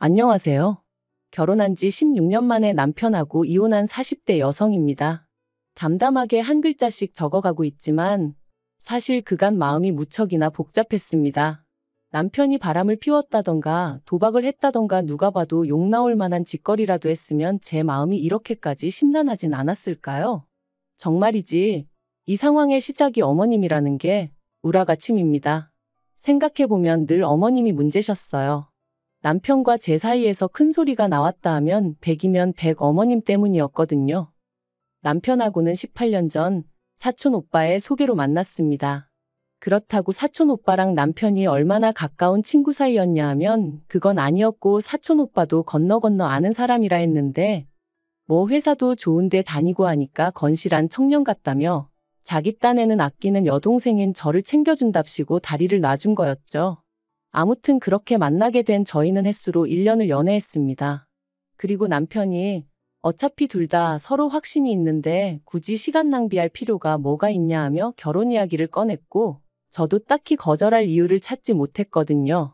안녕하세요. 결혼한 지 16년 만에 남편하고 이혼한 40대 여성입니다. 담담하게 한 글자씩 적어가고 있지만 사실 그간 마음이 무척이나 복잡했습니다. 남편이 바람을 피웠다던가 도박을 했다던가 누가 봐도 욕 나올 만한 짓거리라도 했으면 제 마음이 이렇게까지 심란하진 않았을까요? 정말이지 이 상황의 시작이 어머님이라는 게 우라가침입니다. 생각해보면 늘 어머님이 문제셨어요. 남편과 제 사이에서 큰 소리가 나왔다 하면 100이면 100 어머님 때문이었거든요. 남편하고는 18년 전 사촌 오빠의 소개로 만났습니다. 그렇다고 사촌 오빠랑 남편이 얼마나 가까운 친구 사이였냐 하면 그건 아니었고 사촌 오빠도 건너 아는 사람이라 했는데 뭐 회사도 좋은데 다니고 하니까 건실한 청년 같다며 자기 딴에는 아끼는 여동생인 저를 챙겨준답시고 다리를 놔준 거였죠. 아무튼 그렇게 만나게 된 저희는 햇수로 1년을 연애했습니다. 그리고 남편이 어차피 둘 다 서로 확신이 있는데 굳이 시간 낭비할 필요가 뭐가 있냐 하며 결혼 이야기를 꺼냈고 저도 딱히 거절할 이유를 찾지 못했거든요.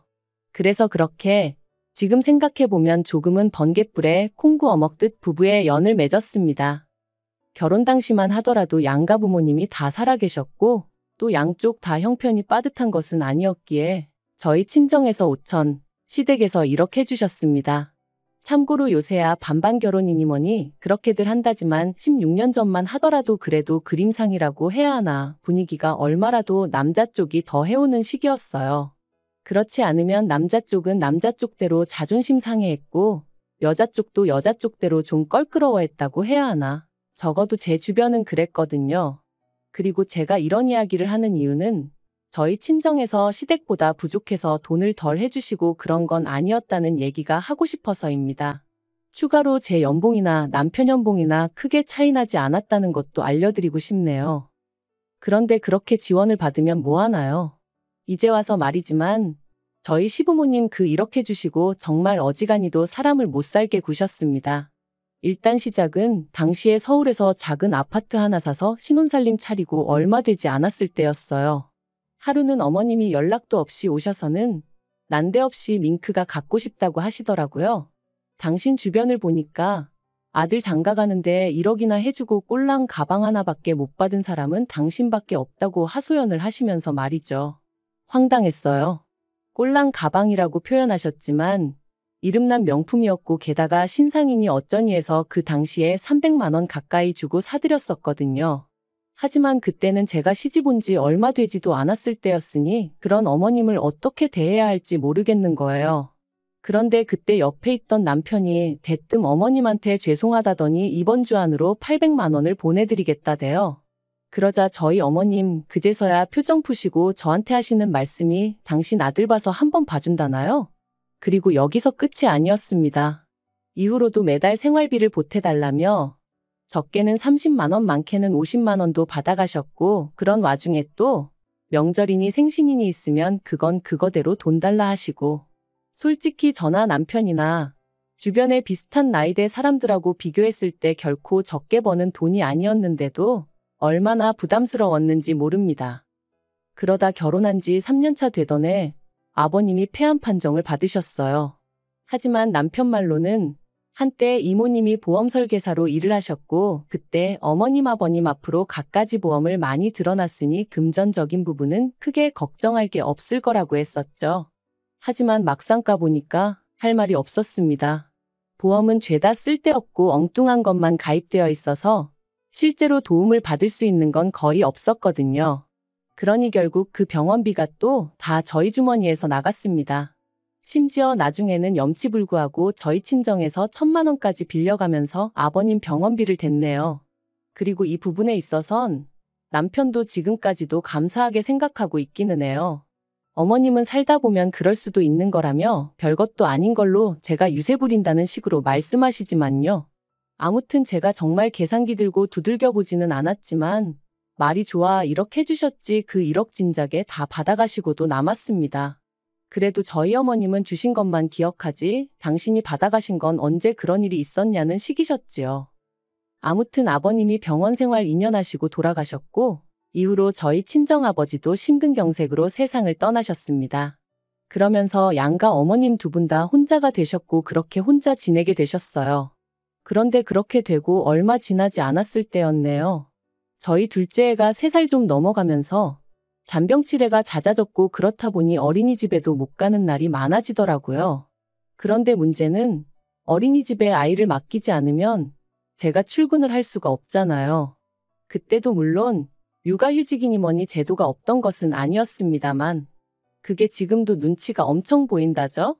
그래서 그렇게 지금 생각해보면 조금은 번갯불에 콩구 어먹듯 부부의 연을 맺었습니다. 결혼 당시만 하더라도 양가 부모님이 다 살아계셨고 또 양쪽 다 형편이 빠듯한 것은 아니었기에 저희 친정에서 5천, 시댁에서 1억 해주셨습니다. 참고로 요새야 반반 결혼이니 뭐니 그렇게들 한다지만 16년 전만 하더라도 그래도 그림상이라고 해야 하나 분위기가 얼마라도 남자 쪽이 더 해오는 시기였어요. 그렇지 않으면 남자 쪽은 남자 쪽대로 자존심 상해했고 여자 쪽도 여자 쪽대로 좀 껄끄러워했다고 해야 하나. 적어도 제 주변은 그랬거든요. 그리고 제가 이런 이야기를 하는 이유는 저희 친정에서 시댁보다 부족해서 돈을 덜 해주시고 그런 건 아니었다는 얘기가 하고 싶어서입니다. 추가로 제 연봉이나 남편 연봉이나 크게 차이나지 않았다는 것도 알려드리고 싶네요. 그런데 그렇게 지원을 받으면 뭐 하나요? 이제 와서 말이지만 저희 시부모님 그 1억 해주시고 정말 어지간히도 사람을 못 살게 구셨습니다. 일단 시작은 당시에 서울에서 작은 아파트 하나 사서 신혼살림 차리고 얼마 되지 않았을 때였어요. 하루는 어머님이 연락도 없이 오셔서는 난데없이 밍크가 갖고 싶다고 하시더라고요. 당신 주변을 보니까 아들 장가 가는데 1억이나 해주고 꼴랑 가방 하나밖에 못 받은 사람은 당신밖에 없다고 하소연을 하시면서 말이죠. 황당했어요. 꼴랑 가방이라고 표현하셨지만 이름난 명품이었고 게다가 신상이니 어쩌니 해서 그 당시에 300만 원 가까이 주고 사드렸었거든요. 하지만 그때는 제가 시집 온 지 얼마 되지도 않았을 때였으니 그런 어머님을 어떻게 대해야 할지 모르겠는 거예요. 그런데 그때 옆에 있던 남편이 대뜸 어머님한테 죄송하다더니 이번 주 안으로 800만 원을 보내드리겠다대요. 그러자 저희 어머님 그제서야 표정 푸시고 저한테 하시는 말씀이 당신 아들 봐서 한번 봐준다나요? 그리고 여기서 끝이 아니었습니다. 이후로도 매달 생활비를 보태달라며 적게는 30만 원 많게는 50만 원도 받아가셨고 그런 와중에 또 명절이니 생신이니 있으면 그건 그거대로 돈 달라 하시고 솔직히 저나 남편이나 주변에 비슷한 나이대 사람들하고 비교했을 때 결코 적게 버는 돈이 아니었는데도 얼마나 부담스러웠는지 모릅니다. 그러다 결혼한 지 3년차 되던 해 아버님이 폐암 판정을 받으셨어요. 하지만 남편 말로는 한때 이모님이 보험 설계사로 일을 하셨고 그때 어머님 아버님 앞으로 갖가지 보험을 많이 들어놨으니 금전적인 부분은 크게 걱정할 게 없을 거라고 했었죠. 하지만 막상 까보니까 할 말이 없었습니다. 보험은 죄다 쓸데없고 엉뚱한 것만 가입되어 있어서 실제로 도움을 받을 수 있는 건 거의 없었거든요. 그러니 결국 그 병원비가 또 다 저희 주머니에서 나갔습니다. 심지어 나중에는 염치불구하고 저희 친정에서 1,000만 원까지 빌려가면서 아버님 병원비를 댔네요. 그리고 이 부분에 있어선 남편도 지금까지도 감사하게 생각하고 있기는 해요. 어머님은 살다 보면 그럴 수도 있는 거라며 별것도 아닌 걸로 제가 유세 부린다는 식으로 말씀하시지만요. 아무튼 제가 정말 계산기 들고 두들겨 보지는 않았지만 말이 좋아 1억 해주셨지 그 1억 진작에 다 받아가시고도 남았습니다. 그래도 저희 어머님은 주신 것만 기억하지 당신이 받아가신 건 언제 그런 일이 있었냐는 식이셨지요. 아무튼 아버님이 병원 생활 2년 하시고 돌아가셨고 이후로 저희 친정아버지도 심근경색으로 세상을 떠나셨습니다. 그러면서 양가 어머님 두 분 다 혼자가 되셨고 그렇게 혼자 지내게 되셨어요. 그런데 그렇게 되고 얼마 지나지 않았을 때였네요. 저희 둘째 애가 3살 좀 넘어가면서 잔병치레가 잦아졌고 그렇다 보니 어린이집에도 못 가는 날이 많아지더라고요. 그런데 문제는 어린이집에 아이를 맡기지 않으면 제가 출근을 할 수가 없잖아요. 그때도 물론 육아휴직이니 뭐니 제도가 없던 것은 아니었습니다만 그게 지금도 눈치가 엄청 보인다죠?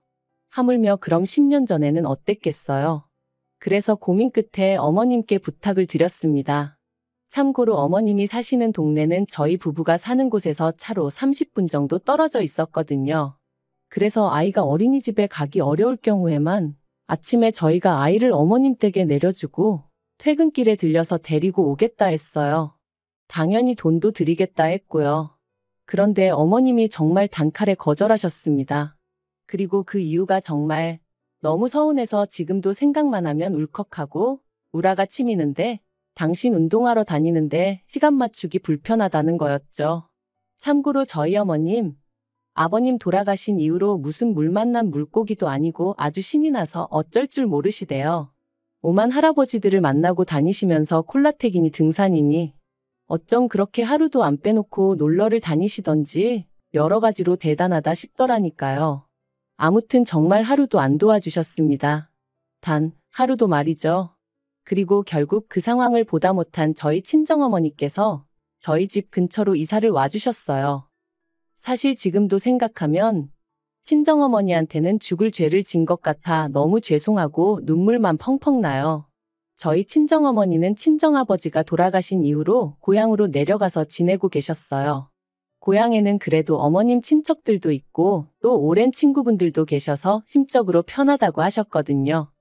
하물며 그럼 10년 전에는 어땠겠어요? 그래서 고민 끝에 어머님께 부탁을 드렸습니다. 참고로 어머님이 사시는 동네는 저희 부부가 사는 곳에서 차로 30분 정도 떨어져 있었거든요. 그래서 아이가 어린이집에 가기 어려울 경우에만 아침에 저희가 아이를 어머님 댁에 내려주고 퇴근길에 들려서 데리고 오겠다 했어요. 당연히 돈도 드리겠다 했고요. 그런데 어머님이 정말 단칼에 거절하셨습니다. 그리고 그 이유가 정말 너무 서운해서 지금도 생각만 하면 울컥하고 우라가 치미는데 당신 운동하러 다니는데 시간 맞추기 불편하다는 거였죠. 참고로 저희 어머님, 아버님 돌아가신 이후로 무슨 물 만난 물고기도 아니고 아주 신이 나서 어쩔 줄 모르시대요. 오만 할아버지들을 만나고 다니시면서 콜라텍이니 등산이니 어쩜 그렇게 하루도 안 빼놓고 놀러를 다니시던지 여러 가지로 대단하다 싶더라니까요. 아무튼 정말 하루도 안 도와주셨습니다. 단 하루도 말이죠. 그리고 결국 그 상황을 보다 못한 저희 친정어머니께서 저희 집 근처로 이사를 와주셨어요. 사실 지금도 생각하면 친정어머니한테는 죽을 죄를 진 것 같아 너무 죄송하고 눈물만 펑펑 나요. 저희 친정어머니는 친정아버지가 돌아가신 이후로 고향으로 내려가서 지내고 계셨어요. 고향에는 그래도 어머님 친척들도 있고 또 오랜 친구분들도 계셔서 심적으로 편하다고 하셨거든요.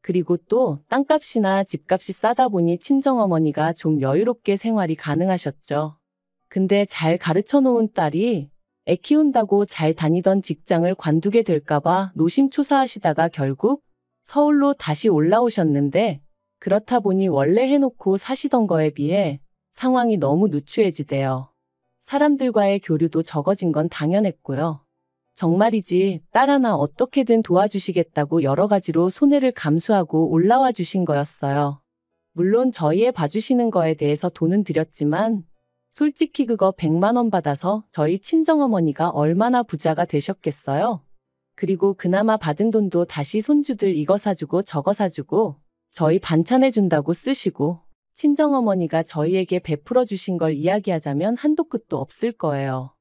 그리고 또 땅값이나 집값이 싸다 보니 친정어머니가 좀 여유롭게 생활이 가능하셨죠. 근데 잘 가르쳐 놓은 딸이 애 키운다고 잘 다니던 직장을 관두게 될까봐 노심초사하시다가 결국 서울로 다시 올라오셨는데 그렇다 보니 원래 해놓고 사시던 거에 비해 상황이 너무 누추해지대요. 사람들과의 교류도 적어진 건 당연했고요. 정말이지 딸 하나 어떻게든 도와주시겠다고 여러 가지로 손해를 감수하고 올라와 주신 거였어요. 물론 저희 애 봐주시는 거에 대해서 돈은 드렸지만 솔직히 그거 100만 원 받아서 저희 친정어머니가 얼마나 부자가 되셨겠어요? 그리고 그나마 받은 돈도 다시 손주들 이거 사주고 저거 사주고 저희 반찬해준다고 쓰시고 친정어머니가 저희에게 베풀어 주신 걸 이야기하자면 한도 끝도 없을 거예요.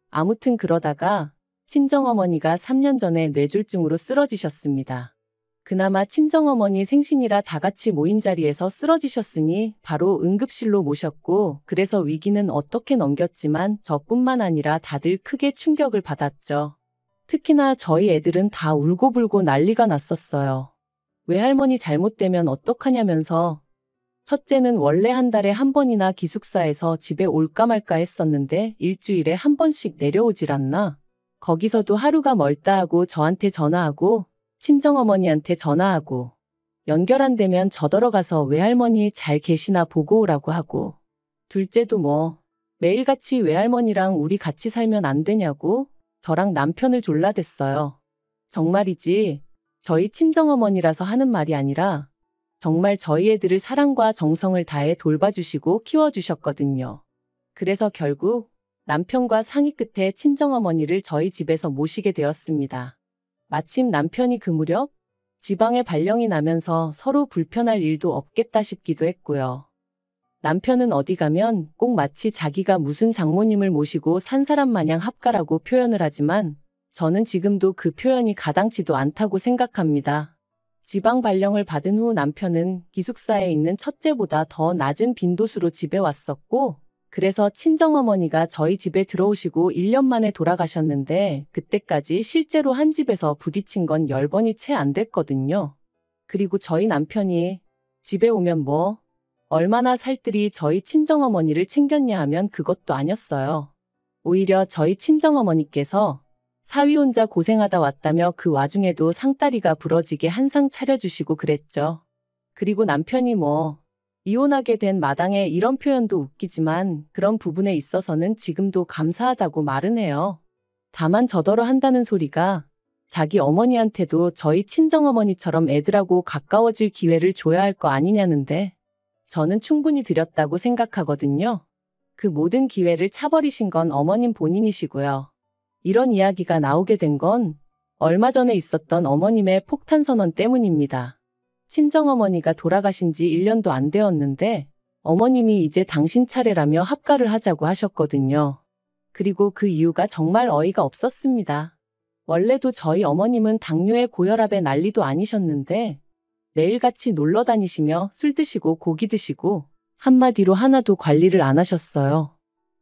아무튼 그러다가 친정어머니가 3년 전에 뇌졸중으로 쓰러지셨습니다. 그나마 친정어머니 생신이라 다 같이 모인 자리에서 쓰러지셨으니 바로 응급실로 모셨고 그래서 위기는 어떻게 넘겼지만 저뿐만 아니라 다들 크게 충격을 받았죠. 특히나 저희 애들은 다 울고불고 난리가 났었어요. 외할머니 잘못되면 어떡하냐면서 첫째는 원래 한 달에 한 번이나 기숙사에서 집에 올까 말까 했었는데 일주일에 한 번씩 내려오질 않나. 거기서도 하루가 멀다 하고 저한테 전화하고 친정어머니한테 전화하고 연결 안 되면 저더러 가서 외할머니 잘 계시나 보고 오라고 하고 둘째도 뭐 매일같이 외할머니랑 우리 같이 살면 안 되냐고 저랑 남편을 졸라댔어요. 정말이지 저희 친정어머니라서 하는 말이 아니라 정말 저희 애들을 사랑과 정성을 다해 돌봐주시고 키워주셨거든요. 그래서 결국 남편과 상의 끝에 친정어머니를 저희 집에서 모시게 되었습니다. 마침 남편이 그 무렵 지방에 발령이 나면서 서로 불편할 일도 없겠다 싶기도 했고요. 남편은 어디 가면 꼭 마치 자기가 무슨 장모님을 모시고 산 사람 마냥 합가라고 표현을 하지만 저는 지금도 그 표현이 가당치도 않다고 생각합니다. 지방 발령을 받은 후 남편은 기숙사에 있는 첫째보다 더 낮은 빈도수로 집에 왔었고 그래서 친정어머니가 저희 집에 들어오시고 1년 만에 돌아가셨는데 그때까지 실제로 한 집에서 부딪힌 건 10번이 채 안 됐거든요. 그리고 저희 남편이 집에 오면 뭐 얼마나 살뜰히 저희 친정어머니를 챙겼냐 하면 그것도 아니었어요. 오히려 저희 친정어머니께서 사위 혼자 고생하다 왔다며 그 와중에도 상다리가 부러지게 한상 차려주시고 그랬죠. 그리고 남편이 뭐 이혼하게 된 마당에 이런 표현도 웃기지만 그런 부분에 있어서는 지금도 감사하다고 말은 해요. 다만 저더러 한다는 소리가 자기 어머니한테도 저희 친정어머니처럼 애들하고 가까워질 기회를 줘야 할 거 아니냐는데 저는 충분히 드렸다고 생각하거든요. 그 모든 기회를 차버리신 건 어머님 본인이시고요. 이런 이야기가 나오게 된 건 얼마 전에 있었던 어머님의 폭탄 선언 때문입니다. 친정어머니가 돌아가신 지 1년도 안 되었는데 어머님이 이제 당신 차례라며 합가를 하자고 하셨거든요. 그리고 그 이유가 정말 어이가 없었습니다. 원래도 저희 어머님은 당뇨에 고혈압에 난리도 아니셨는데 매일같이 놀러 다니시며 술 드시고 고기 드시고 한마디로 하나도 관리를 안 하셨어요.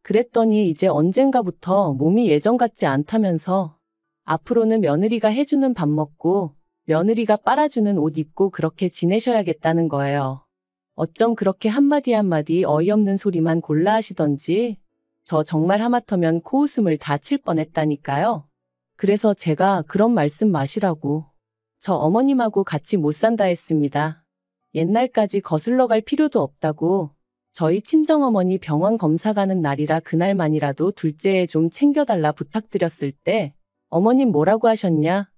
그랬더니 이제 언젠가부터 몸이 예전 같지 않다면서 앞으로는 며느리가 해주는 밥 먹고 며느리가 빨아주는 옷 입고 그렇게 지내셔야겠다는 거예요. 어쩜 그렇게 한마디 한마디 어이없는 소리만 골라 하시던지 저 정말 하마터면 코웃음을 다 칠 뻔했다니까요. 그래서 제가 그런 말씀 마시라고 저 어머님하고 같이 못 산다 했습니다. 옛날까지 거슬러 갈 필요도 없다고 저희 친정어머니 병원 검사 가는 날이라 그날만이라도 둘째에 좀 챙겨달라 부탁드렸을 때 어머님 뭐라고 하셨냐?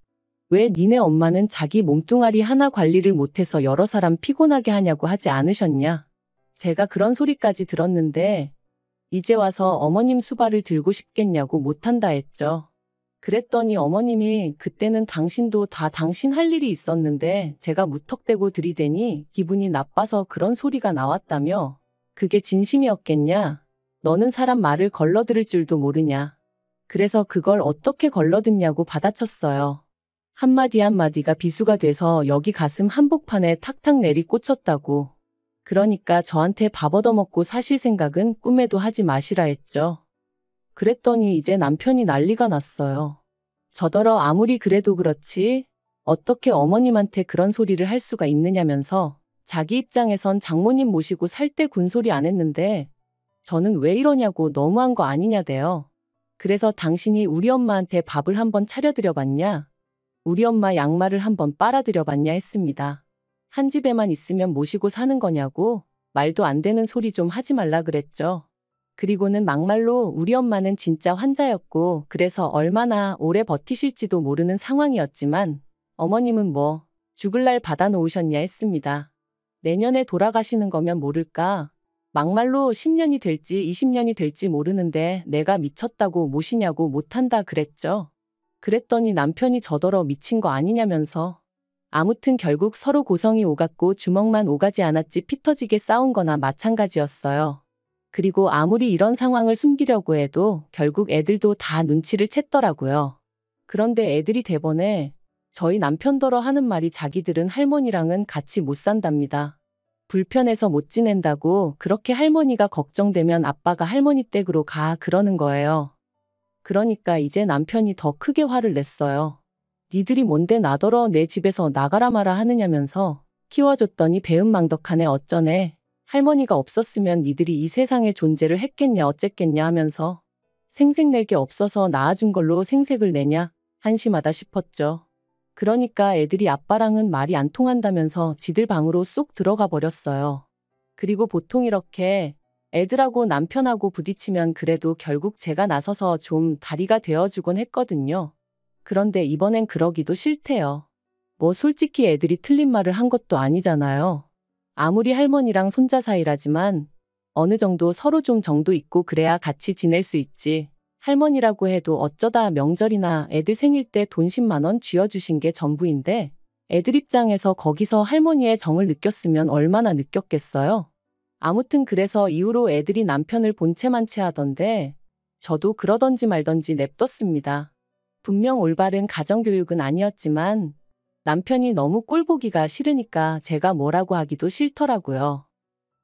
왜 니네 엄마는 자기 몸뚱아리 하나 관리를 못해서 여러 사람 피곤하게 하냐고 하지 않으셨냐? 제가 그런 소리까지 들었는데 이제 와서 어머님 수발을 들고 싶겠냐고 못한다 했죠. 그랬더니 어머님이 그때는 당신도 다 당신 할 일이 있었는데 제가 무턱대고 들이대니 기분이 나빠서 그런 소리가 나왔다며 그게 진심이었겠냐? 너는 사람 말을 걸러들을 줄도 모르냐? 그래서 그걸 어떻게 걸러듣냐고 받아쳤어요. 한마디 한마디가 비수가 돼서 여기 가슴 한복판에 탁탁 내리 꽂혔다고. 그러니까 저한테 밥 얻어먹고 사실 생각은 꿈에도 하지 마시라 했죠. 그랬더니 이제 남편이 난리가 났어요. 저더러 아무리 그래도 그렇지 어떻게 어머님한테 그런 소리를 할 수가 있느냐면서 자기 입장에선 장모님 모시고 살 때 군소리 안 했는데 저는 왜 이러냐고 너무한 거 아니냐대요. 그래서 당신이 우리 엄마한테 밥을 한번 차려드려 봤냐? 우리 엄마 양말을 한번 빨아드려 봤냐 했습니다. 한 집에만 있으면 모시고 사는 거냐고 말도 안 되는 소리 좀 하지 말라 그랬죠. 그리고는 막말로 우리 엄마는 진짜 환자였고 그래서 얼마나 오래 버티실지도 모르는 상황이었지만 어머님은 뭐 죽을 날 받아놓으셨냐 했습니다. 내년에 돌아가시는 거면 모를까? 막말로 10년이 될지 20년이 될지 모르는데 내가 미쳤다고 모시냐고 못한다 그랬죠. 그랬더니 남편이 저더러 미친 거 아니냐면서 아무튼 결국 서로 고성이 오갔고 주먹만 오가지 않았지 피 터지게 싸운 거나 마찬가지였어요. 그리고 아무리 이런 상황을 숨기려고 해도 결국 애들도 다 눈치를 챘더라고요. 그런데 애들이 대번에 저희 남편더러 하는 말이 자기들은 할머니랑은 같이 못 산답니다. 불편해서 못 지낸다고 그렇게 할머니가 걱정되면 아빠가 할머니 댁으로 가 그러는 거예요. 그러니까 이제 남편이 더 크게 화를 냈어요. 니들이 뭔데 나더러 내 집에서 나가라 마라 하느냐면서 키워줬더니 배은망덕하네 어쩌네. 할머니가 없었으면 니들이 이 세상에 존재를 했겠냐 어쨌겠냐 하면서 생색 낼 게 없어서 낳아준 걸로 생색을 내냐 한심하다 싶었죠. 그러니까 애들이 아빠랑은 말이 안 통한다면서 지들 방으로 쏙 들어가 버렸어요. 그리고 보통 이렇게 애들하고 남편하고 부딪히면 그래도 결국 제가 나서서 좀 다리가 되어주곤 했거든요. 그런데 이번엔 그러기도 싫대요. 뭐 솔직히 애들이 틀린 말을 한 것도 아니잖아요. 아무리 할머니랑 손자 사이라지만 어느 정도 서로 좀 정도 있고 그래야 같이 지낼 수 있지. 할머니라고 해도 어쩌다 명절이나 애들 생일 때 돈 10만 원 쥐어주신 게 전부인데 애들 입장에서 거기서 할머니의 정을 느꼈으면 얼마나 느꼈겠어요. 아무튼 그래서 이후로 애들이 남편을 본체만 체하던데 저도 그러던지 말던지 냅뒀습니다. 분명 올바른 가정교육은 아니었지만 남편이 너무 꼴보기가 싫으니까 제가 뭐라고 하기도 싫더라고요.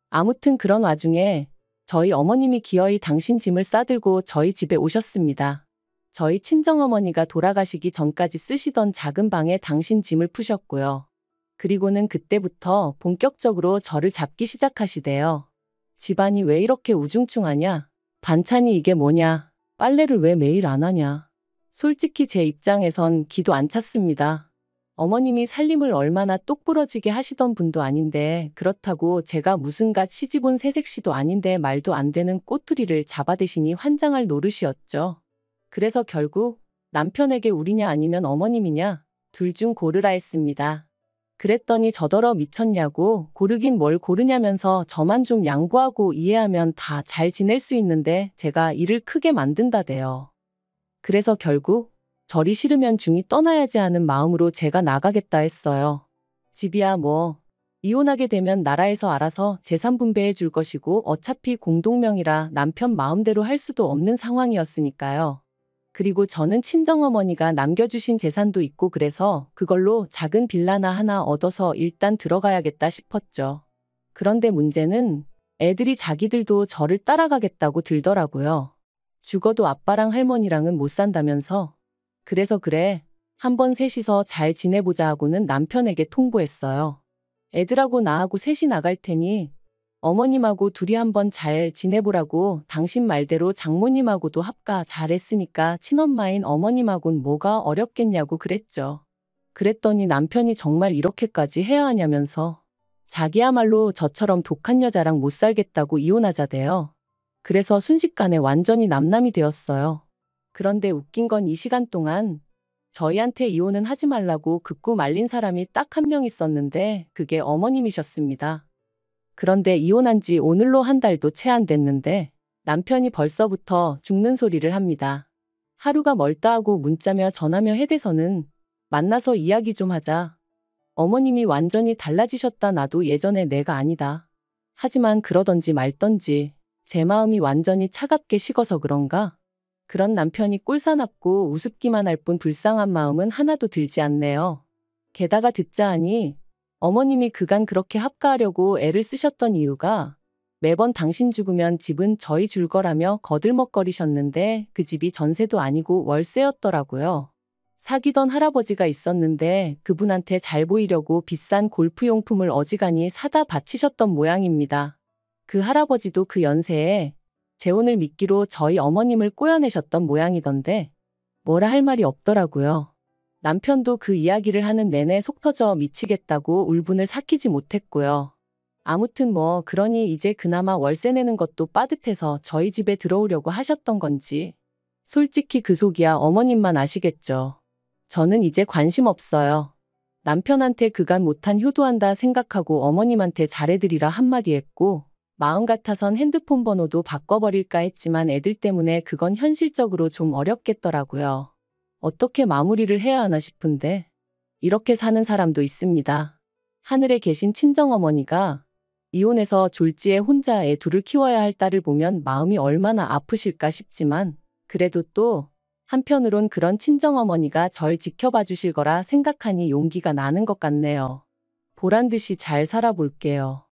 아무튼 그런 와중에 저희 어머님이 기어이 당신 짐을 싸들고 저희 집에 오셨습니다. 저희 친정어머니가 돌아가시기 전까지 쓰시던 작은 방에 당신 짐을 푸셨고요. 그리고는 그때부터 본격적으로 저를 잡기 시작하시대요. 집안이 왜 이렇게 우중충하냐? 반찬이 이게 뭐냐? 빨래를 왜 매일 안 하냐? 솔직히 제 입장에선 기도 안 찼습니다. 어머님이 살림을 얼마나 똑부러지게 하시던 분도 아닌데 그렇다고 제가 무슨갓 시집온 새색시도 아닌데 말도 안 되는 꼬투리를 잡아대시니 환장할 노릇이었죠. 그래서 결국 남편에게 우리냐 아니면 어머님이냐 둘 중 고르라 했습니다. 그랬더니 저더러 미쳤냐고 고르긴 뭘 고르냐면서 저만 좀 양보하고 이해하면 다 잘 지낼 수 있는데 제가 일을 크게 만든다대요. 그래서 결국 절이 싫으면 중이 떠나야지 하는 마음으로 제가 나가겠다 했어요. 집이야 뭐 이혼하게 되면 나라에서 알아서 재산 분배해 줄 것이고 어차피 공동명의라 남편 마음대로 할 수도 없는 상황이었으니까요. 그리고 저는 친정어머니가 남겨주신 재산도 있고 그래서 그걸로 작은 빌라나 하나 얻어서 일단 들어가야겠다 싶었죠. 그런데 문제는 애들이 자기들도 저를 따라가겠다고 들더라고요. 죽어도 아빠랑 할머니랑은 못 산다면서. 그래서 그래, 한번 셋이서 잘 지내보자 하고는 남편에게 통보했어요. 애들하고 나하고 셋이 나갈 테니 어머님하고 둘이 한번 잘 지내보라고 당신 말대로 장모님하고도 합가 잘했으니까 친엄마인 어머님하고는 뭐가 어렵겠냐고 그랬죠. 그랬더니 남편이 정말 이렇게까지 해야 하냐면서 자기야말로 저처럼 독한 여자랑 못 살겠다고 이혼하자대요. 그래서 순식간에 완전히 남남이 되었어요. 그런데 웃긴 건 이 시간 동안 저희한테 이혼은 하지 말라고 극구 말린 사람이 딱 한 명 있었는데 그게 어머님이셨습니다. 그런데 이혼한 지 오늘로 한 달도 채 안 됐는데 남편이 벌써부터 죽는 소리를 합니다. 하루가 멀다 하고 문자며 전화며 해대서는 만나서 이야기 좀 하자. 어머님이 완전히 달라지셨다 나도 예전에 내가 아니다. 하지만 그러던지 말던지 제 마음이 완전히 차갑게 식어서 그런가? 그런 남편이 꼴사납고 우습기만 할 뿐 불쌍한 마음은 하나도 들지 않네요. 게다가 듣자 하니 어머님이 그간 그렇게 합가하려고 애를 쓰셨던 이유가 매번 당신 죽으면 집은 저희 줄 거라며 거들먹거리셨는데 그 집이 전세도 아니고 월세였더라고요. 사귀던 할아버지가 있었는데 그분한테 잘 보이려고 비싼 골프용품을 어지간히 사다 바치셨던 모양입니다. 그 할아버지도 그 연세에 재혼을 미끼로 저희 어머님을 꼬여내셨던 모양이던데 뭐라 할 말이 없더라고요. 남편도 그 이야기를 하는 내내 속 터져 미치겠다고 울분을 삭히지 못했고요. 아무튼 뭐 그러니 이제 그나마 월세 내는 것도 빠듯해서 저희 집에 들어오려고 하셨던 건지 솔직히 그 속이야 어머님만 아시겠죠. 저는 이제 관심 없어요. 남편한테 그간 못한 효도한다 생각하고 어머님한테 잘해드리라 한마디 했고 마음 같아선 핸드폰 번호도 바꿔버릴까 했지만 애들 때문에 그건 현실적으로 좀 어렵겠더라고요. 어떻게 마무리를 해야 하나 싶은데 이렇게 사는 사람도 있습니다. 하늘에 계신 친정어머니가 이혼해서 졸지에 혼자 애 둘을 키워야 할 딸을 보면 마음이 얼마나 아프실까 싶지만 그래도 또 한편으론 그런 친정어머니가 절 지켜봐 주실 거라 생각하니 용기가 나는 것 같네요. 보란듯이 잘 살아볼게요.